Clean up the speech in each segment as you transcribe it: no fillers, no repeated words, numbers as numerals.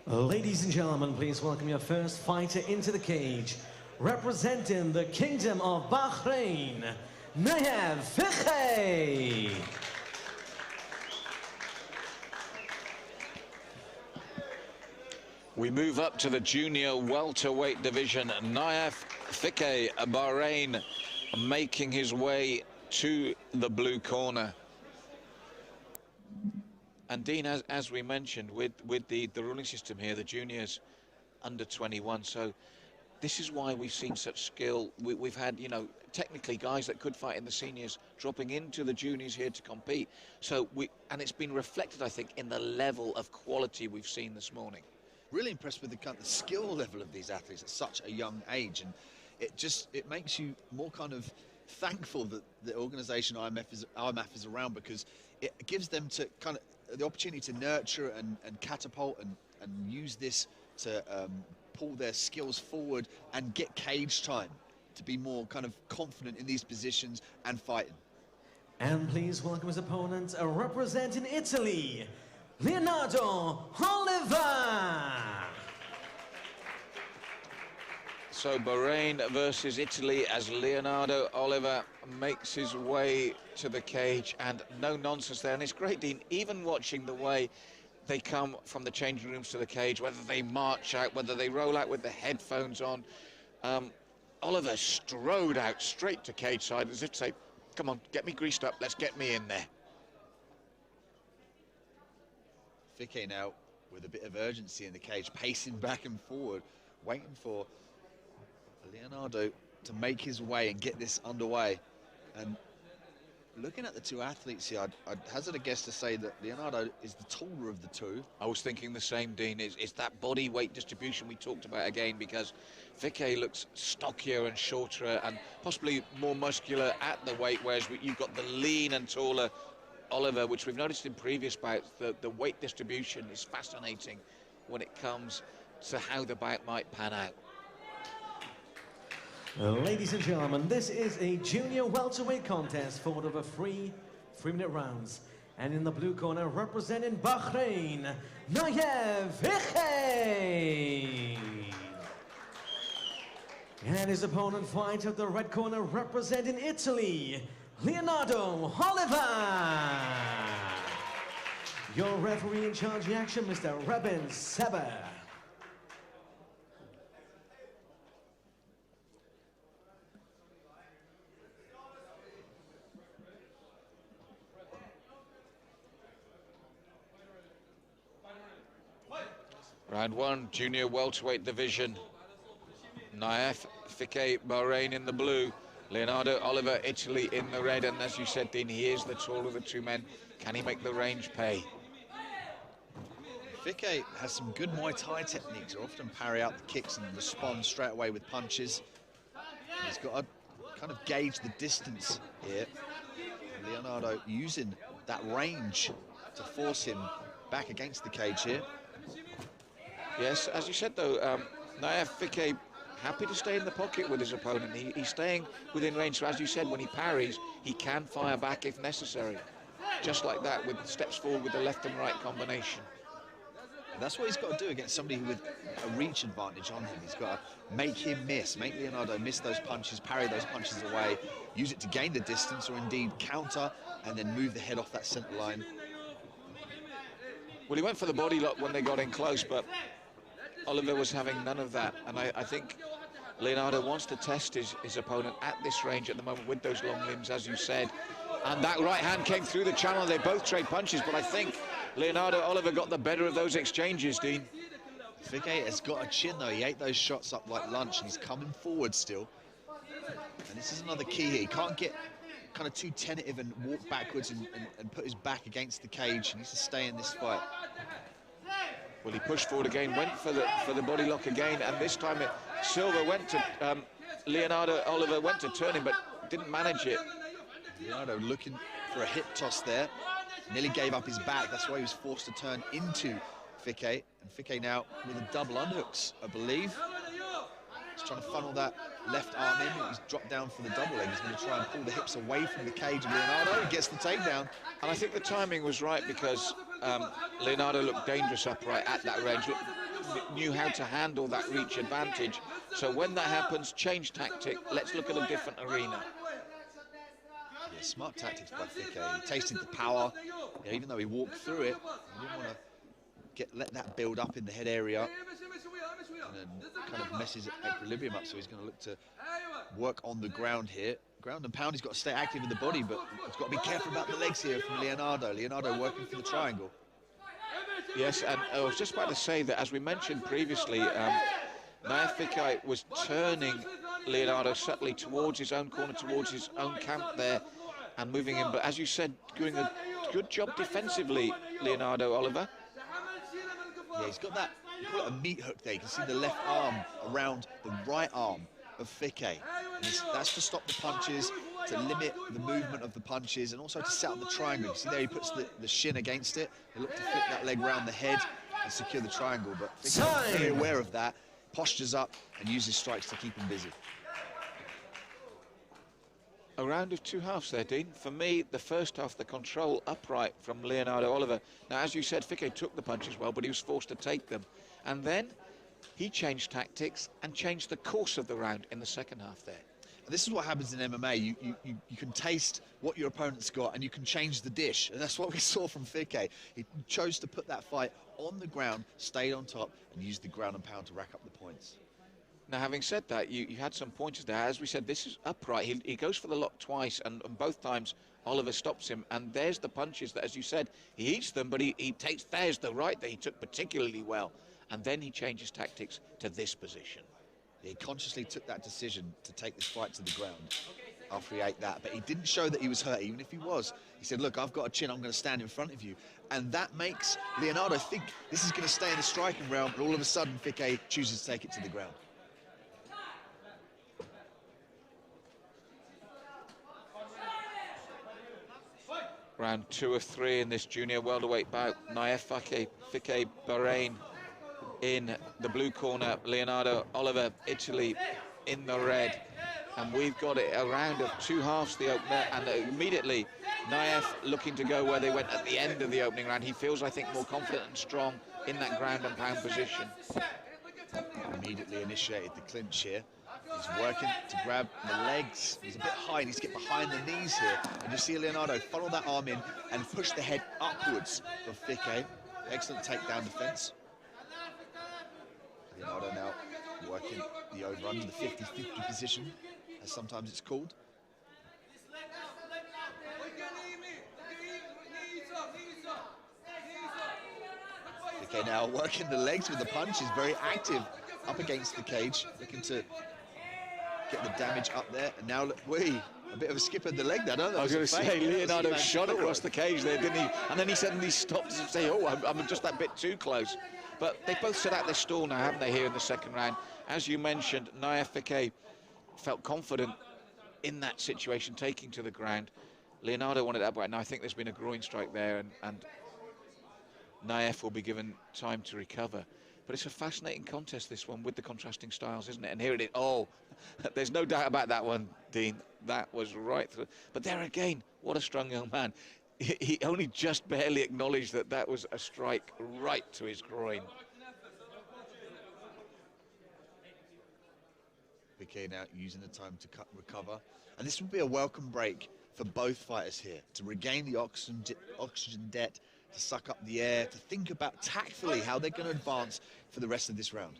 Ladies and gentlemen, please welcome your first fighter into the cage. Representing the Kingdom of Bahrain, Fikey. We move up to the junior welterweight division. Fikey, Bahrain, making his way to the blue corner. And Dean, as we mentioned, with the ruling system here, the juniors under 21, so this is why we've seen such skill. We've had, you know, technically guys that could fight in the seniors dropping into the juniors here to compete. So and it's been reflected, I think, in the level of quality we've seen this morning. Really impressed with the skill level of these athletes at such a young age, and it makes you more kind of thankful that the organisation Immaf is around, because it gives them to the opportunity to nurture and catapult and use this to pull their skills forward and get cage time to be more kind of confident in these positions and fighting. And please welcome his opponent, representing Italy, Leonardo Oliva. So Bahrain versus Italy as Leonardo Oliva makes his way to the cage, and no nonsense there. And it's great, Dean, even watching the way they come from the changing rooms to the cage, whether they march out, whether they roll out with the headphones on. Oliver strode out straight to cage side as if to say, come on, get me greased up, let's get me in there. Fikey now with a bit of urgency in the cage, pacing back and forward, waiting for Leonardo to make his way and get this underway. And looking at the two athletes here, I'd hazard a guess to say that Leonardo is the taller of the two. I was thinking the same, Dean. It's that body weight distribution we talked about again, because Fikey looks stockier and shorter and possibly more muscular at the weight, whereas you've got the lean and taller Oliver, which we've noticed in previous bouts. The weight distribution is fascinating when it comes to how the bout might pan out. Ladies and gentlemen, this is a junior welterweight contest fought over three-minute rounds. And in the blue corner, representing Bahrain, Fikey. And his opponent fights at the red corner, representing Italy, Leonardo Oliva. Your referee in charge of the action, Mr. Rebin Seber. Round one, junior welterweight division. Fikey, Bahrain in the blue. Leonardo Oliva, Italy in the red. And as you said, Dean, he is the taller of the two men. Can he make the range pay? Fikey has some good Muay Thai techniques. He'll often parry out the kicks and respond straight away with punches. He's got to kind of gauge the distance here. And Leonardo using that range to force him back against the cage here. Yes, as you said though, Fikey happy to stay in the pocket with his opponent. He's staying within range, so as you said, when he parries, he can fire back if necessary. Just like that, with steps forward with the left and right combination. And that's what he's got to do against somebody with a reach advantage on him. He's got to make him miss, make Leonardo miss those punches, parry those punches away, use it to gain the distance, or indeed counter, and then move the head off that center line. Well, he went for the body lock when they got in close, but Oliver was having none of that, and I think Leonardo wants to test his opponent at this range at the moment with those long limbs, as you said. And that right hand came through the channel. They both trade punches, but I think Leonardo Oliver got the better of those exchanges, Dean. Fikey has got a chin, though. He ate those shots up like lunch, and he's coming forward still. And this is another key here. He can't get kind of too tentative and walk backwards and put his back against the cage. He needs to stay in this fight. Well, he pushed forward again, went for the body lock again, and this time Silva went to Leonardo Oliver went to turn him, but didn't manage it. Leonardo looking for a hip toss there, nearly gave up his back. That's why he was forced to turn into Fikey, and Fikey now with a double underhooks, I believe. He's trying to funnel that left arm in. He's dropped down for the double leg. He's going to try and pull the hips away from the cage of Leonardo. He gets the takedown. And I think the timing was right, because Leonardo looked dangerous upright at that range, knew how to handle that reach advantage. So when that happens, change tactic. Let's look at a different arena. Yeah, smart tactics by Fikey. He tasted the power, yeah, even though he walked through it. He didn't want to let that build up in the head area, and then kind of messes equilibrium up. So he's going to look to work on the ground here. Ground and pound, he's got to stay active in the body, but he's got to be careful about the legs here from Leonardo. Leonardo working for the triangle. Yes, and I was just about to say that, as we mentioned previously, Naif Fikey was turning Leonardo subtly towards his own corner, towards his own camp there, and moving him. But as you said, doing a good job defensively, Leonardo, Oliver. Yeah, he's got that, you call it a meat hook there. You can see the left arm around the right arm of Fikey. And that's to stop the punches, to limit the movement of the punches, and also to set up the triangle. You see there he puts the shin against it. He looked to flip that leg around the head and secure the triangle. But Fikey's very aware of that, postures up and uses strikes to keep him busy. A round of two halves there, Dean. For me, the first half, the control upright from Leonardo Oliva. Now, as you said, Fikey took the punches well, but he was forced to take them. And then he changed tactics and changed the course of the round in the second half there. This is what happens in MMA. You can taste what your opponent's got and you can change the dish. And that's what we saw from Fikey. He chose to put that fight on the ground, stayed on top, and used the ground and pound to rack up the points. Now, having said that, you had some pointers there. As we said, this is upright. He goes for the lock twice, and both times Oliver stops him. And there's the punches that, as you said, he eats them, but he takes, there's the right that he took particularly well. And then he changes tactics to this position. He consciously took that decision to take this fight to the ground after he ate that. But he didn't show that he was hurt, even if he was. He said, look, I've got a chin, I'm going to stand in front of you. And that makes Leonardo think this is going to stay in the striking realm, but all of a sudden, Fikey chooses to take it to the ground. Round 2 of 3 in this junior welterweight bout. Naif Fikey, Bahrain in the blue corner. Leonardo Oliva, Italy, in the red. And we've got it a round of two halves, the opener, and immediately Naif looking to go where they went at the end of the opening round. He feels, I think, more confident and strong in that ground and pound position. Immediately initiated the clinch here. He's working to grab the legs. He's a bit high, he needs to get behind the knees here. And you see Leonardo follow that arm in and push the head upwards of Fikey. Excellent takedown defense. Leonardo now working the over under, the 50-50 position, as sometimes it's called. Fikey now working the legs with the punches, very active up against the cage, looking to get the damage up there. And now, look, a bit of a skip of the leg there. I was going to say, Leonardo shot across the cage there, didn't he? And then he suddenly stopped to say, oh, I'm just that bit too close. But they both set out their stall now, haven't they, here in the second round? As you mentioned, Naif Fikey felt confident in that situation, taking to the ground. Leonardo wanted that right now. I think there's been a groin strike there, and Naif will be given time to recover. But it's a fascinating contest, this one, with the contrasting styles, isn't it? And here it is. Oh, there's no doubt about that one, Dean. That was right through. But there again, what a strong young man. He only just barely acknowledged that that was a strike right to his groin. Fikey now using the time to recover. And this will be a welcome break for both fighters here, to regain the oxygen debt, to suck up the air, to think about tactfully how they're going to advance for the rest of this round.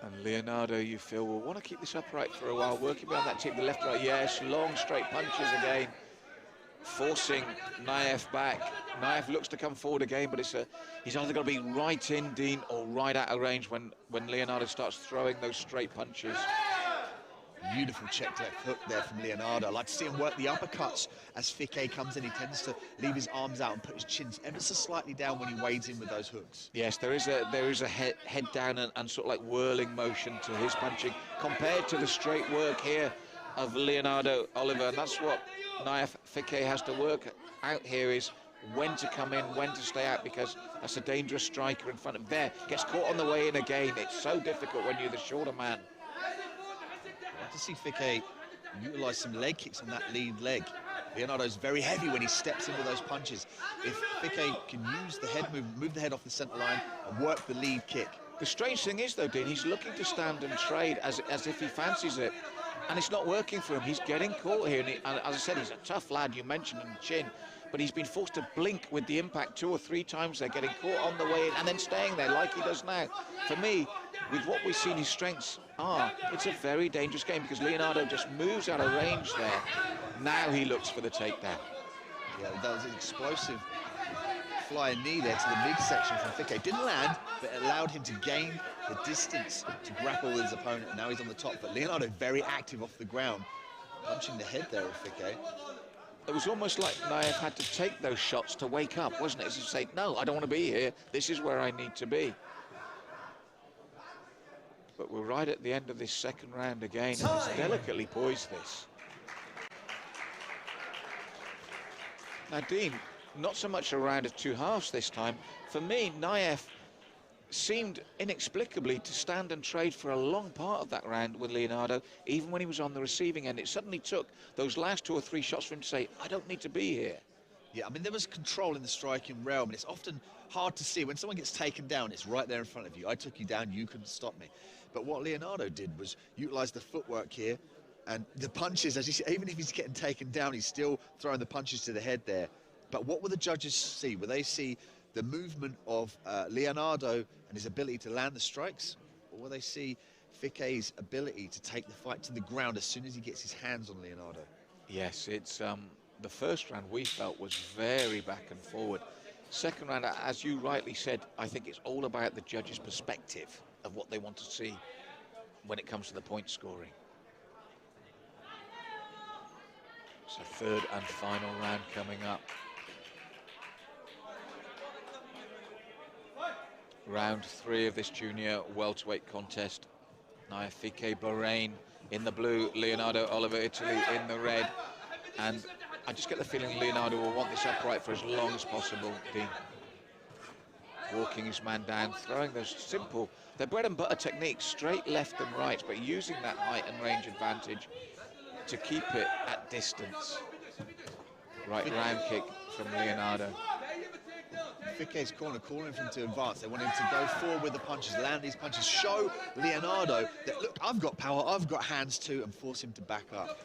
And Leonardo, you feel, will want to keep this upright for a while, working behind that tip, the left, right, yes, long straight punches again, forcing Naif back. Naif looks to come forward again, but he's either got to be right in, Dean, or right out of range when Leonardo starts throwing those straight punches. Beautiful check left hook there from Leonardo. I like to see him work the uppercuts as Fikey comes in. He tends to leave his arms out and put his chin ever so slightly down when he wades in with those hooks. Yes, there is a head down and sort of like whirling motion to his punching compared to the straight work here of Leonardo Oliva. And that's what Naif Fikey has to work out here, is when to come in, when to stay out, because that's a dangerous striker in front of him. There, gets caught on the way in again. It's so difficult when you're the shorter man. To see Fikey utilise some leg kicks on that lead leg. Leonardo's very heavy when he steps into those punches. If Fikey can use the head movement, move the head off the centre line and work the lead kick. The strange thing is, though, Dean, he's looking to stand and trade as if he fancies it. And it's not working for him. He's getting caught here. And as I said, he's a tough lad, you mentioned, in the chin. But he's been forced to blink with the impact 2 or 3 times there, getting caught on the way in and then staying there like he does now. For me, with what we've seen his strengths are, it's a very dangerous game because Leonardo just moves out of range there. Now he looks for the takedown. Yeah, that was an explosive flying knee there to the midsection from Fikey. Didn't land, but it allowed him to gain the distance to grapple with his opponent. And now he's on the top, but Leonardo very active off the ground, punching the head there of Fikey. It was almost like Naev had to take those shots to wake up, wasn't it? As to say, no, I don't want to be here. This is where I need to be. But we're right at the end of this second round again. And it's delicately poised, this. Now, Dean, not so much a round of 2 halves this time. For me, Naev seemed inexplicably to stand and trade for a long part of that round with Leonardo, even when he was on the receiving end. It suddenly took those last 2 or 3 shots for him to say, I don't need to be here. Yeah, I mean, there was control in the striking realm, and it's often hard to see. When someone gets taken down, it's right there in front of you. I took you down, you couldn't stop me. But what Leonardo did was utilize the footwork here, and the punches, as you see, even if he's getting taken down, he's still throwing the punches to the head there. But what will the judges see? Will they see the movement of Leonardo and his ability to land the strikes? Or will they see Fikey's ability to take the fight to the ground as soon as he gets his hands on Leonardo? Yes, it's the first round we felt was very back and forward. Second round, as you rightly said, I think it's all about the judges' perspective of what they want to see when it comes to the point scoring. So third and final round coming up. Round 3 of this junior welterweight contest. Naev Fikey, Bahrain in the blue, Leonardo Oliva, Italy in the red. And I just get the feeling Leonardo will want this upright for as long as possible, Dean. Walking his man down, throwing those simple, their bread and butter techniques, straight left and right, but using that height and range advantage to keep it at distance. Right round kick from Leonardo. Fikey's corner calling for him to advance. They want him to go forward with the punches, land these punches, show Leonardo that, look, I've got power, I've got hands too, and force him to back up.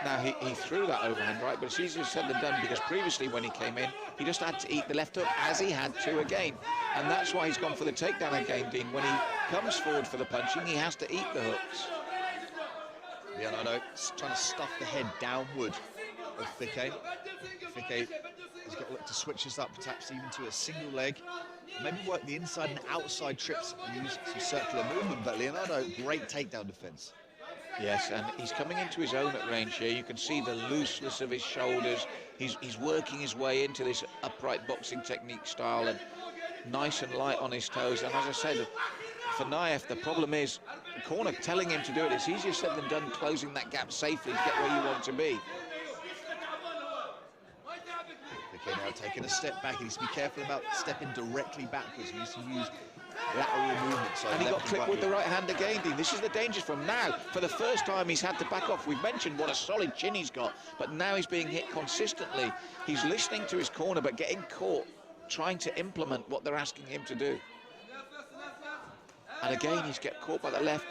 Now, he threw that overhand right, but it's easier said than done because previously when he came in, he just had to eat the left hook as he had to again. And that's why he's gone for the takedown again, Dean. When he comes forward for the punching, he has to eat the hooks. Leonardo trying to stuff the head downward of Fikey. Fikey has got to look to switch this up, perhaps even to a single leg. Maybe work the inside and outside trips and use some circular movement. But Leonardo, great takedown defense. Yes, and he's coming into his own at range here. You can see the looseness of his shoulders. He's working his way into this upright boxing technique style and nice and light on his toes. And as I said, for Naev, the problem is the corner telling him to do it. It's easier said than done closing that gap safely to get where you want to be. Okay, now taking a step back. He needs to be careful about stepping directly backwards. He needs to use lateral movement. So and he got clipped with the right hand again, Dean. This is the danger from now. For the first time, he's had to back off. We've mentioned what a solid chin he's got, but now he's being hit consistently. He's listening to his corner, but getting caught trying to implement what they're asking him to do. And again, he's get caught by the left.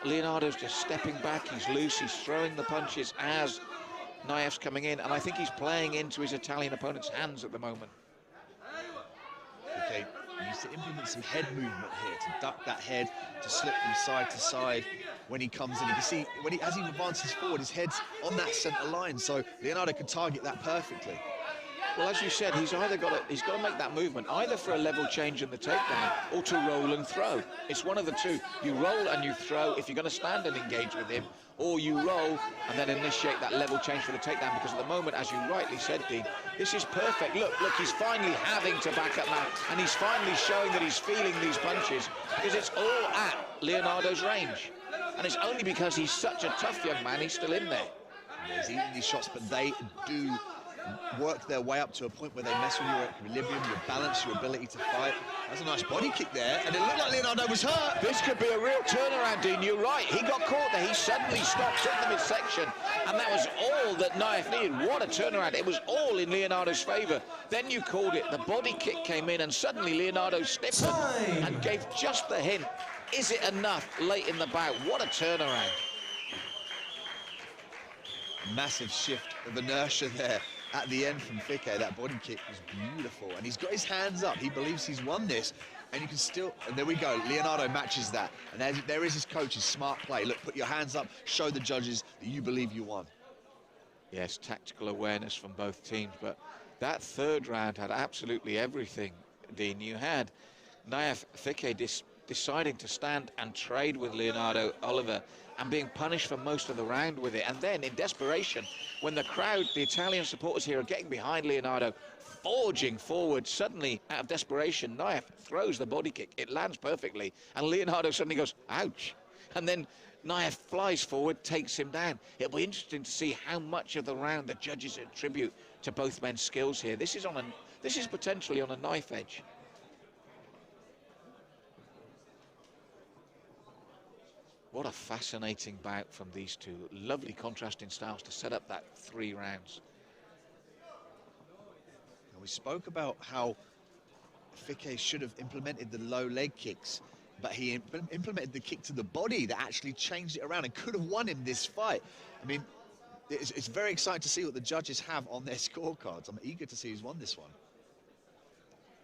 Leonardo's just stepping back. He's loose. He's throwing the punches as Naev's coming in, and I think he's playing into his Italian opponent's hands at the moment. Okay, he needs to implement some head movement here to duck that head, to slip from side to side when he comes in. You can see as he advances forward, his head's on that centre line, so Leonardo can target that perfectly. Well, as you said, he's got to make that movement either for a level change in the takedown or to roll and throw. It's one of the two. You roll and you throw if you're going to stand and engage with him, or you roll and then initiate that level change for the takedown, because at the moment, as you rightly said, Dean, this is perfect. Look, he's finally having to back up now, and he's finally showing that he's feeling these punches because it's all at Leonardo's range. And it's only because he's such a tough young man, he's still in there. He's eating these shots, but they do work their way up to a point where they mess with your equilibrium, your balance, your ability to fight. That's a nice body kick there, and it looked like Leonardo was hurt. This could be a real turnaround, Dean. You're right. He got caught there. He suddenly stopped, took the midsection, and that was all that Naif needed. What a turnaround. It was all in Leonardo's favour. Then you called it. The body kick came in, and suddenly Leonardo stiffened and gave just the hint. Is it enough late in the bout? What a turnaround. Massive shift of inertia there at the end from Fikey. That body kick was beautiful, and he's got his hands up. He believes he's won this, and you can still, and there we go. Leonardo matches that, and there is his coach's smart play. Look, put your hands up, show the judges that you believe you won. Yes, tactical awareness from both teams, but that third round had absolutely everything, Dean. You had Naif Fikey deciding to stand and trade with Leonardo Oliva and being punished for most of the round with it. And then in desperation, when the crowd, the Italian supporters here are getting behind Leonardo, forging forward, suddenly out of desperation, Naif throws the body kick. It lands perfectly, and Leonardo suddenly goes, ouch. And then Naif flies forward, takes him down. It'll be interesting to see how much of the round the judges attribute to both men's skills here. This is potentially on a knife edge. What a fascinating bout from these two. Lovely contrasting styles to set up that 3 rounds. And we spoke about how Fikey should have implemented the low leg kicks, but he implemented the kick to the body that actually changed it around and could have won him this fight. I mean, it's very exciting to see what the judges have on their scorecards. I'm eager to see who's won this one.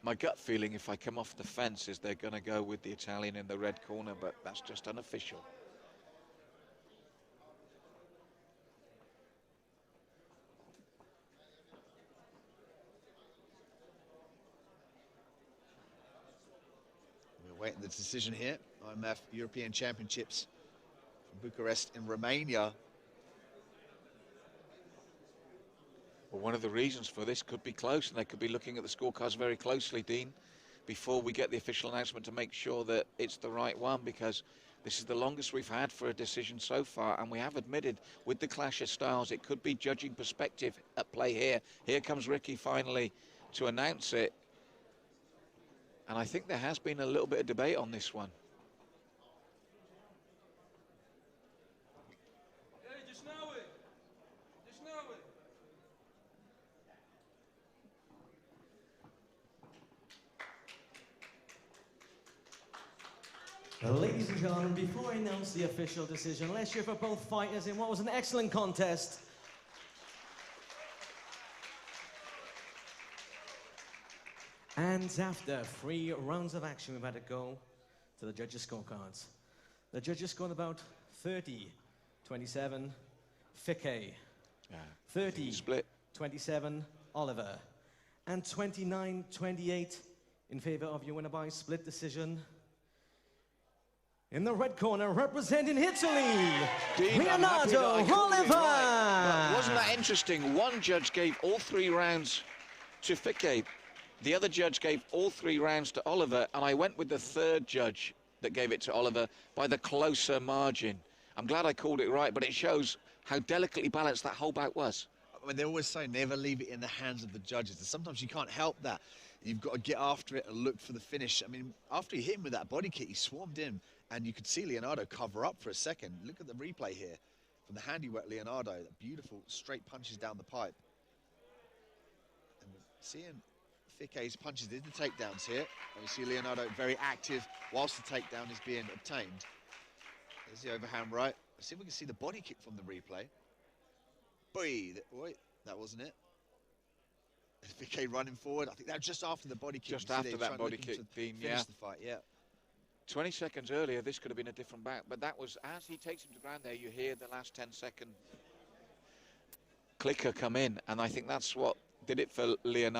My gut feeling, if I come off the fence, is they're going to go with the Italian in the red corner, but that's just unofficial. Waiting the decision here. Immaf European Championships from Bucharest in Romania. Well, one of the reasons for this could be close, and they could be looking at the scorecards very closely, Dean, before we get the official announcement to make sure that it's the right one, because this is the longest we've had for a decision so far, and we have admitted with the clash of styles it could be judging perspective at play here. Here comes Ricky finally to announce it. And I think there has been a little bit of debate on this one. Ladies and gentlemen, before I announce the official decision, let's cheer for both fighters in what was an excellent contest. And after 3 rounds of action, we've had to go to the judges' scorecards. The judges scored about 30-27 Fikey, 30-27 Oliva, and 29-28 in favor of your winner by split decision. In the red corner, representing Italy, Dean, Leonardo Oliva. Well, wasn't that interesting? One judge gave all 3 rounds to Fikey. The other judge gave all 3 rounds to Oliva, and I went with the third judge that gave it to Oliva by the closer margin. I'm glad I called it right, but it shows how delicately balanced that whole bout was. I mean, they always say never leave it in the hands of the judges, and sometimes you can't help that. You've got to get after it and look for the finish. I mean, after he hit him with that body kick, he swarmed in, and you could see Leonardo cover up for a second. Look at the replay here from the handiwork Leonardo, that beautiful straight punches down the pipe. And seeing Fikey's punches did the takedowns here. And we see Leonardo very active whilst the takedown is being obtained. There's the overhand right. Let's see if we can see the body kick from the replay. Boy, wait, that wasn't it. Fikey running forward. I think that was just after the body kick. Just after that body kick, Dean, finish the fight, yeah. 20 seconds earlier, this could have been a different bout, but that was, as he takes him to ground there, you hear the last 10-second clicker come in, and I think that's what did it for Leonardo.